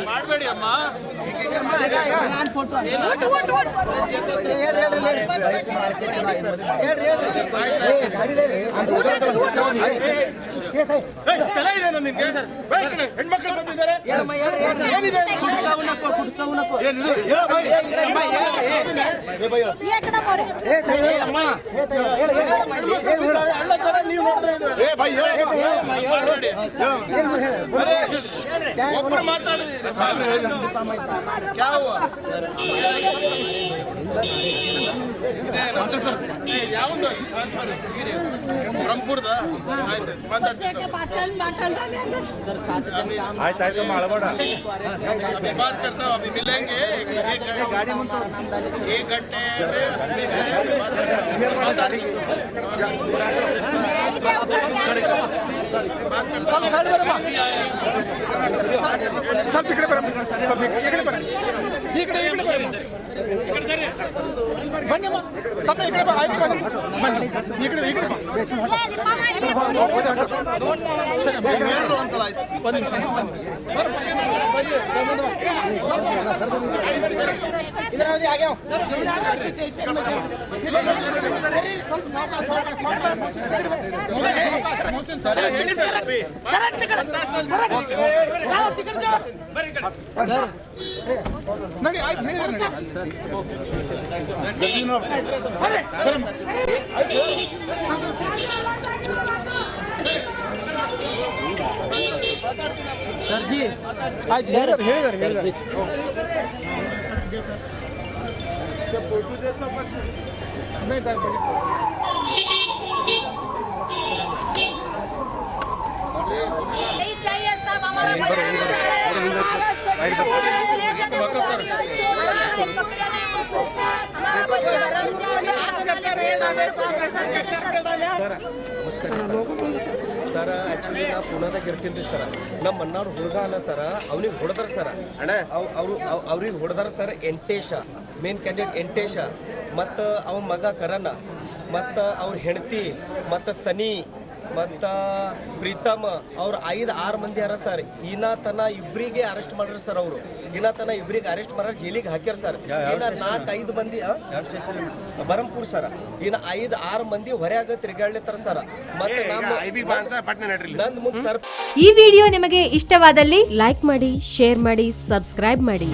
ಮಾಡಬೇಡಿ ಅಮ್ಮ. ಹೆಣ್ಮಕ್ಳು ಬಂದಿದ್ದಾರೆ. ಒಬ್ಬರು ಮಾತಾಡಿದ್ರೆ ಯಾವುದು ಬ್ರಹ್ಮಪುರದ ಆಯ್ತಾಯ್ತು ಮಾಡಬೇಡ. बात करता हूँ, अभी मिलेंगे एक घंटे ಸರ್ ಜಿ ಹೇಳಿದ್ದಾರೆ चाहिए सब हमारा ಸರ ಆ್ಯಕ್ಚುಲಿ ನಾ ಪುಣಾದಾಗ ಇರ್ತೀನಿ ರೀ ಸರ ನಮ್ಮ ಮನ್ನವ್ರು ಹುಡುಗ ಅಲ್ಲ ಸರ ಅವ್ನಿಗೆ ಹೊಡೆದಾರ ಸರ ಅವ್ರಿಗೆ ಹೊಡೆದಾರ ಸರ್ ಎಂಟೇಶ ಮೇನ್ ಕ್ಯಾಂಡಿಡೇಟ್ ಎಂಟೇಶ ಮತ್ತು ಅವನ ಮಗ ಕರಣ ಮತ್ತು ಅವ್ರ ಹೆಂಡತಿ ಮತ್ತು ಸನಿ ಮತ್ತು ಪ್ರೀತಮ್ ಅವ್ರು 5-6 ಮಂದಿ ಅರ ಸರ್. ತನ ಇಬ್ಬರಿಗೆ ಅರೆಸ್ಟ್ ಮಾಡ್ರಿ ಸರ್. ಅವರು ತನ ಇಬ್ಬರಿಗೆ ಅರೆಸ್ಟ್ ಮಾಡ್ಯಾರ, ಜೈಲಿಗೆ ಹಾಕ್ಯಾರ ಸರ್. 4-5 ಮಂದಿ ಬರಂಪುರ್ ಸರ. 5-6 ಮಂದಿ ಹೊರಯಾಗ ತಿರುಗಾಡ್ಲತ್ತಾರ ಸರ್. ಮತ್ತೆ ನಂದು ಮುಂದೆ ಸರ್. ಈ ವಿಡಿಯೋ ನಿಮಗೆ ಇಷ್ಟವಾದಲ್ಲಿ ಲೈಕ್ ಮಾಡಿ, ಶೇರ್ ಮಾಡಿ, ಸಬ್ಸ್ಕ್ರೈಬ್ ಮಾಡಿ.